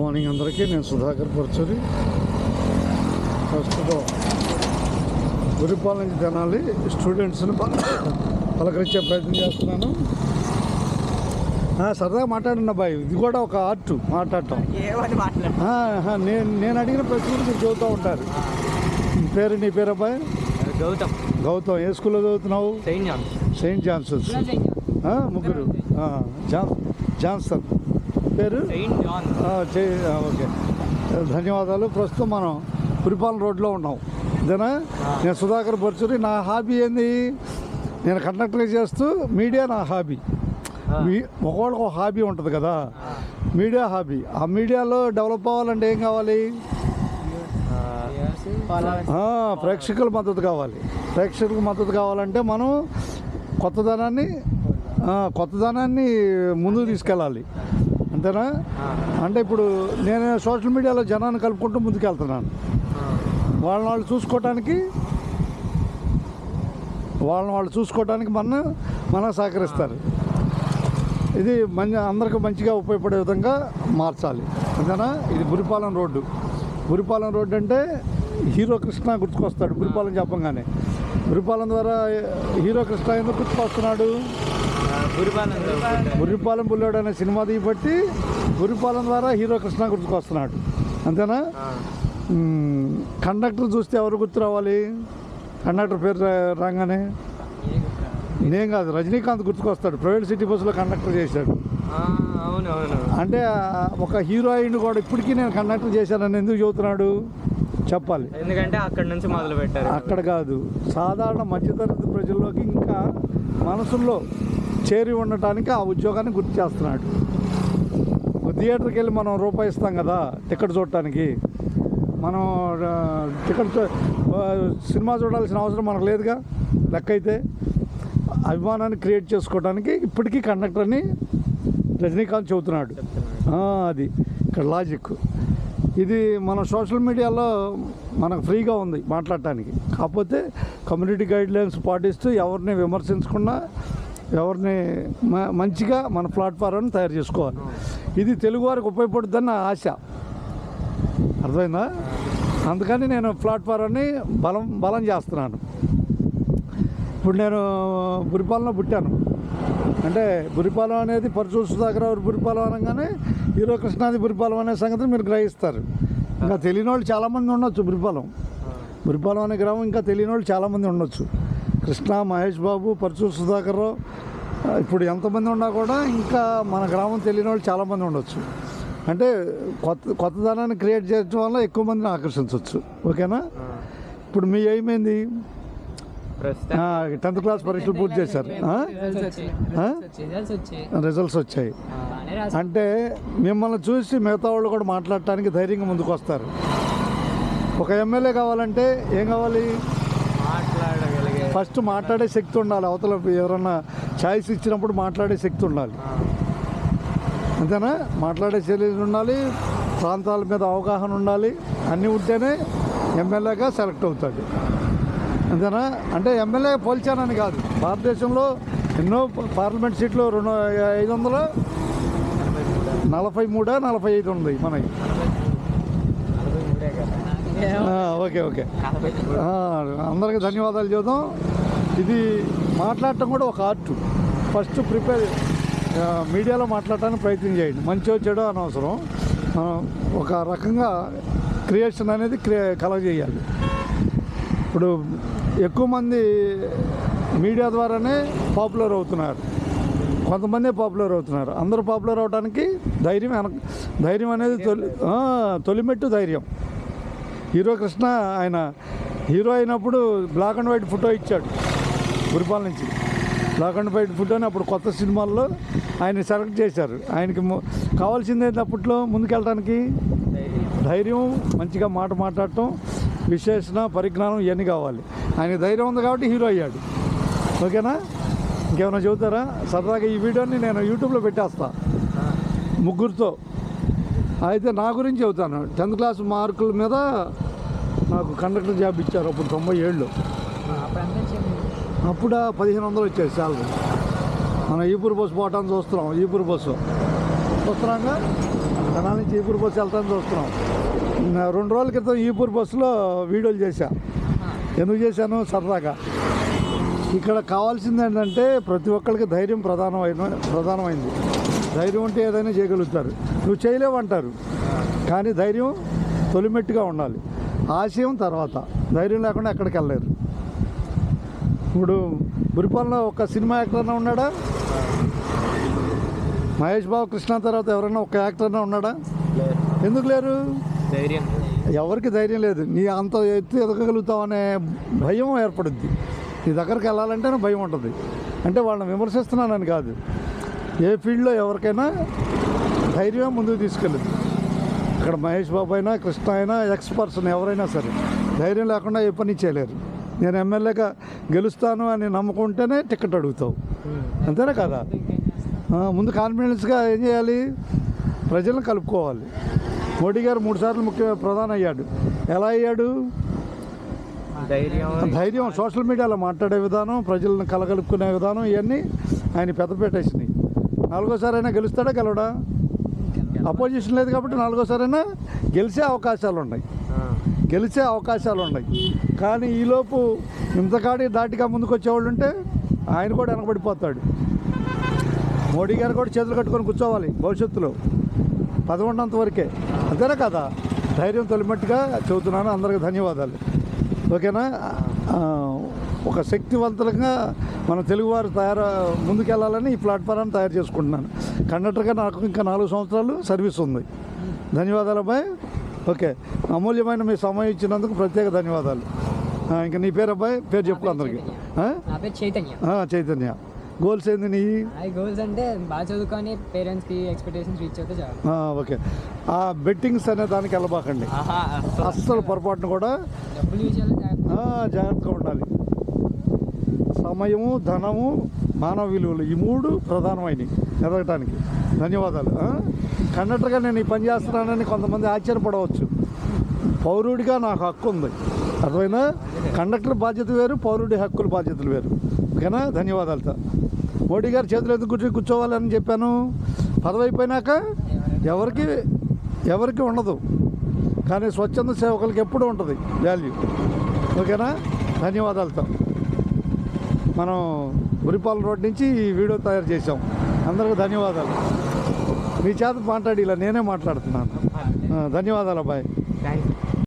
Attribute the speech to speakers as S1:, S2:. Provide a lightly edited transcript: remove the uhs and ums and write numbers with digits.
S1: Morning అందరికీ. నేను సుధాకర్ పరచూరి. ప్రస్తుతం గురిపాల నుంచి తెనాలి స్టూడెంట్స్ని పలకరించే ప్రయత్నం చేస్తున్నాను. సరదాగా మాట్లాడిన అబ్బాయి, ఇది కూడా ఒక ఆర్ట్ మాట్లాడటం. నేను అడిగిన ప్రశ్నలు మీరు చదువుతూ ఉంటారు. నీ పేరు అబ్బాయి? గౌతమ్. ఏ స్కూల్లో చదువుతున్నావు? Saint Johnson's. ముగ్గురు జాన్సన్ పేరు. ఓకే, ధన్యవాదాలు. ప్రస్తుతం మనం పురిపాలెం రోడ్లో ఉన్నాం. ఇదేనా? నేను సుధాకర్ పరచూరి. నా హాబీ ఏంది? నేను కండక్టర్ చేస్తూ మీడియా నా హాబీ. ఒకళ్ళకి ఒక హాబీ ఉంటుంది కదా, మీడియా హాబీ. ఆ మీడియాలో డెవలప్ అవ్వాలంటే ఏం కావాలి? ప్రేక్షకుల మద్దతు కావాలి. ప్రేక్షకులకు మద్దతు కావాలంటే మనం కొత్తదనాన్ని ముందుకు తీసుకెళ్ళాలి. అంతేనా? అంటే ఇప్పుడు నేను సోషల్ మీడియాలో జనాన్ని కలుపుకుంటూ ముందుకెళ్తున్నాను. వాళ్ళు చూసుకోవటానికి మన సహకరిస్తారు. ఇది అందరికీ మంచిగా ఉపయోగపడే విధంగా మార్చాలి. అంతేనా? ఇది బురిపాలెం రోడ్డు. బురిపాలెం రోడ్డు అంటే హీరో కృష్ణ గుర్తుకొస్తాడు బురిపాలెం చెప్పంగానే. బురిపాలెం ద్వారా హీరో కృష్ణ ఎందుకు గుర్తుకొస్తున్నాడు? బురిపాలెం బుల్లోడు అనే సినిమా బట్టి బురిపాలెం ద్వారా హీరో కృష్ణ గుర్తుకొస్తున్నాడు. అంతేనా? కండక్టర్ చూస్తే ఎవరు గుర్తు రావాలి? కండక్టర్ పేరు రాగానే నేను కాదు, రజనీకాంత్ గుర్తుకొస్తాడు. ప్రైవేట్ సిటీ బస్సులో కండక్టర్ చేశాడు. అంటే ఒక హీరోయిన్ కూడా ఇప్పటికీ నేను కండక్టర్ చేశానని ఎందుకు చెబుతున్నాడు చెప్పాలి.
S2: ఎందుకంటే అక్కడ నుంచి మొదలు పెట్టారు.
S1: అక్కడ కాదు, సాధారణ మధ్యతరగతి ప్రజల్లోకి ఇంకా మనసుల్లో చేరి ఉండటానికి ఆ ఉద్యోగాన్ని గుర్తు చేస్తున్నాడు. థియేటర్కి వెళ్ళి మనం రూపాయి ఇస్తాం కదా టికెట్ చూడటానికి. మనం సినిమా చూడాల్సిన అవసరం మనకు లేదుగా లెక్క. అయితే అభిమానాన్ని క్రియేట్ చేసుకోవడానికి ఇప్పటికీ కండక్టర్ని రజనీకాంత్ చెబుతున్నాడు. అది ఇక్కడ లాజిక్. ఇది మన సోషల్ మీడియాలో మనకు ఫ్రీగా ఉంది మాట్లాడటానికి. కాకపోతే కమ్యూనిటీ గైడ్లైన్స్ పాటిస్తూ ఎవరిని విమర్శించకుండా ఎవరిని మంచిగా మన ప్లాట్ఫారాన్ని తయారు చేసుకోవాలి. ఇది తెలుగు వారికి ఉపయోగపడుతుందని నా ఆశ. అర్థమైందా? అందుకని నేను ప్లాట్ఫారాన్ని బలం చేస్తున్నాను. ఇప్పుడు నేను బురిపాలెంలో పుట్టాను. అంటే బురిపాలెం అనేది పరచూరి సుధాకర్ బురిపాలెం అనగానే హీరో కృష్ణాది బురిపాలెం అనే సంగతిని మీరు గ్రహిస్తారు. ఇంకా తెలియని వాళ్ళు చాలామంది ఉండొచ్చు. బురిపాలెం అనే గ్రామం ఇంకా తెలియని వాళ్ళు చాలామంది ఉండొచ్చు. కృష్ణ, మహేష్ బాబు, పరచూరి సుధాకర్, ఇప్పుడు ఎంతమంది ఉన్నా కూడా ఇంకా మన గ్రామం తెలియని వాళ్ళు చాలామంది ఉండొచ్చు. అంటే కొత్తదనాన్ని క్రియేట్ చేయడం వల్ల ఎక్కువ మందిని ఆకర్షించవచ్చు. ఓకేనా? ఇప్పుడు మీ ఏమైంది? 10th క్లాస్ పరీక్షలు పూర్తి చేశారు. రిజల్ట్స్ వచ్చాయి అంటే మిమ్మల్ని చూసి మిగతా వాళ్ళు కూడా మాట్లాడటానికి ధైర్యంగా ముందుకు వస్తారు. ఒక ఎమ్మెల్యే కావాలంటే ఏం కావాలి? ఫస్ట్ మాట్లాడే శక్తి ఉండాలి. అవతల ఎవరన్నా ఛాయిస్ ఇచ్చినప్పుడు మాట్లాడే శక్తి ఉండాలి. అంతేనా? మాట్లాడే శైలి ఉండాలి, ప్రాంతాల మీద అవగాహన ఉండాలి. అన్నీ ఉంటేనే ఎమ్మెల్యేగా సెలెక్ట్ అవుతాడు. అంతేనా? అంటే ఎమ్మెల్యే పోల్చానని కాదు. భారతదేశంలో ఎన్నో పార్లమెంట్ సీట్లు 543-45 ఉంది మనకి. ఓకే, అందరికీ ధన్యవాదాలు చెబుదాం. ఇది మాట్లాడటం కూడా ఒక ఆర్ట్. ఫస్ట్ మీడియాలో మాట్లాడటానికి ప్రయత్నం చేయండి. మంచో చెడో అనవసరం. ఒక రకంగా క్రియేషన్ అనేది కలగజేయాలి. ఇప్పుడు ఎక్కువ మంది మీడియా ద్వారానే పాపులర్ అవుతున్నారు. కొంతమందే పాపులర్ అవుతున్నారు. అందరూ పాపులర్ అవడానికి ధైర్యం అనేది తొలిమెట్టు ధైర్యం. హీరో కృష్ణ ఆయన హీరో అయినప్పుడు బ్లాక్ అండ్ వైట్ ఫోటో ఇచ్చాడు. బురిపాలెం నుంచి బ్లాక్ అండ్ వైట్ ఫోటోని అప్పుడు కొత్త సినిమాల్లో ఆయన సెలెక్ట్ చేశారు. ఆయనకి కావాల్సింది ఏంటి అప్పట్లో ముందుకెళ్ళడానికి? ధైర్యం, మంచిగా మాట్లాడటం, విశేషణ, పరిజ్ఞానం ఇవన్నీ కావాలి. ఆయనకి ధైర్యం ఉంది కాబట్టి హీరో అయ్యాడు. ఓకేనా? ఇంకేమైనా చెబుతారా? సరదాగా ఈ వీడియోని నేను యూట్యూబ్లో పెట్టేస్తా ముగ్గురితో. అయితే నా గురించి చెబుతాను. 10th క్లాస్ మార్కుల మీద నాకు కండక్టర్ జాబ్ ఇచ్చారు అప్పుడు 97లో. అప్పుడు 1500 వచ్చేది శాలరీ. మనం ఈపూర్ బస్సు పోవటాన్ని చూస్తున్నాం. ఈపూర్ బస్సు చూస్తున్నాగా తెనాలి నుంచి ఈపూర్ బస్సు వెళ్తాను చూస్తున్నాం. 2 రోజుల క్రితం ఈపూర్ బస్సులో వీడియోలు చేశా. ఎందుకు చేశాను? సరదాగా. ఇక్కడ కావాల్సింది ఏంటంటే ప్రతి ఒక్కరికి ధైర్యం ప్రధానమైంది. ధైర్యం ఉంటే ఏదైనా చేయగలుగుతారు. నువ్వు చేయలేవంటారు, కానీ ధైర్యం తొలిమెట్టుగా ఉండాలి. ఆశయం తర్వాత. ధైర్యం లేకుండా ఎక్కడికి వెళ్ళలేరు. ఇప్పుడు బురిపాలెంలో ఒక సినిమా యాక్టర్ అన్నా ఉన్నాడా? మహేష్ బాబు, కృష్ణ తర్వాత ఎవరైనా ఒక యాక్టర్ అన్నా ఉన్నాడా? ఎందుకు లేరు?
S2: ధైర్యం
S1: ఎవరికి ధైర్యం లేదు. నీ అంత ఎత్తు ఎదగలుగుతావు అనే భయం ఏర్పడుద్ది. నీ దగ్గరికి వెళ్ళాలంటే భయం ఉంటుంది. అంటే వాళ్ళని విమర్శిస్తున్నానని కాదు. ఏ ఫీల్డ్లో ఎవరికైనా ధైర్యం ముందుకు తీసుకెళ్ళదు. ఇక్కడ మహేష్ బాబు అయినా, కృష్ణ అయినా, ఎక్స్పర్ట్స్ ఎవరైనా సరే ధైర్యం లేకుండా ఏ పని చేయలేరు. నేను ఎమ్మెల్యేగా గెలుస్తాను అని నమ్ముకుంటేనే టికెట్ అడుగుతావు. అంతేనా కదా? ముందు కాన్ఫిడెన్స్గా ఏం చేయాలి? ప్రజలను కలుపుకోవాలి. మోడీ గారు 3 సార్లు ప్రధాని అయ్యాడు. ఎలా అయ్యాడు? ధైర్యం. సోషల్ మీడియాలో మాట్లాడే విధానం, ప్రజలను కలగలుపుకునే విధానం, ఇవన్నీ ఆయన పెద్దపేటేసినాయి. 4వ అయినా గెలుస్తాడా? గెలవడా? అపోజిషన్ లేదు కాబట్టి 4వ గెలిచే అవకాశాలు ఉన్నాయి. కానీ ఈలోపు ఇంతకాడి దాటిగా ముందుకు వచ్చేవాళ్ళు ఉంటే ఆయన కూడా వెనకబడిపోతాడు. మోడీ గారు కూడా చేతులు కట్టుకొని కూర్చోవాలి భవిష్యత్తులో. 11 వరకే. అంతేనా కదా? ధైర్యం తొలిమట్టుగా చెబుతున్నాను. అందరికీ ధన్యవాదాలు. ఓకేనా? ఒక శక్తివంతులుగా మన తెలుగువారు ముందుకెళ్ళాలని ఈ ప్లాట్ఫారాన్ని తయారు చేసుకుంటున్నాను. కండక్టర్గా నాకు ఇంకా 4 సంవత్సరాలు సర్వీస్ ఉంది. ధన్యవాదాలు అబ్బాయి. ఓకే, అమూల్యమైన మీ సమయం ఇచ్చినందుకు ప్రత్యేక ధన్యవాదాలు. ఇంకా నీ పేరు అబ్బాయి? పేరు చెప్పు అందరికీ. చైతన్య. గోల్స్ ఏంది నీ?
S3: గోల్స్ అంటే బాగా చదువుకొని పేరెంట్స్కి ఎక్స్పెక్టేషన్స్ రీచ్ అవుతే చాలు.
S1: ఓకే. ఆ బెట్టింగ్స్ అనే దానికి వెళ్ళబాకండి. అస్సలు పొరపాటును కూడా. జాగ్రత్తగా ఉండాలి. సమయము, ధనము, మానవ విలువలు, ఈ 3 ప్రధానమైనవి ఎదగటానికి. ధన్యవాదాలు. కండక్టర్గా నేను ఈ పని చేస్తున్నానని కొంతమంది ఆశ్చర్యపడవచ్చు. పౌరుడిగా నాకు హక్కు ఉంది. అర్థమైనా? కండక్టర్ బాధ్యత వేరు, పౌరుడి హక్కుల బాధ్యతలు వేరు. ఓకేనా? ధన్యవాదాలతో. మోడీ గారు చేతులు ఎందుకు కూర్చోవాలని చెప్పాను? పదవి అయిపోయినాక ఎవరికి ఉండదు, కానీ స్వచ్ఛంద సేవకులకి ఎప్పుడూ ఉంటుంది వాల్యూ. ఓకేనా? ధన్యవాదాలతో. మనం బురిపాలెం రోడ్ నుంచి ఈ వీడియో తయారు చేసాం. అందరికీ ధన్యవాదాలు. మీ చేత మాట్లాడి ఇలా నేనే మాట్లాడుతున్నాను. ధన్యవాదాలు అబ్బాయి.
S2: Thank you.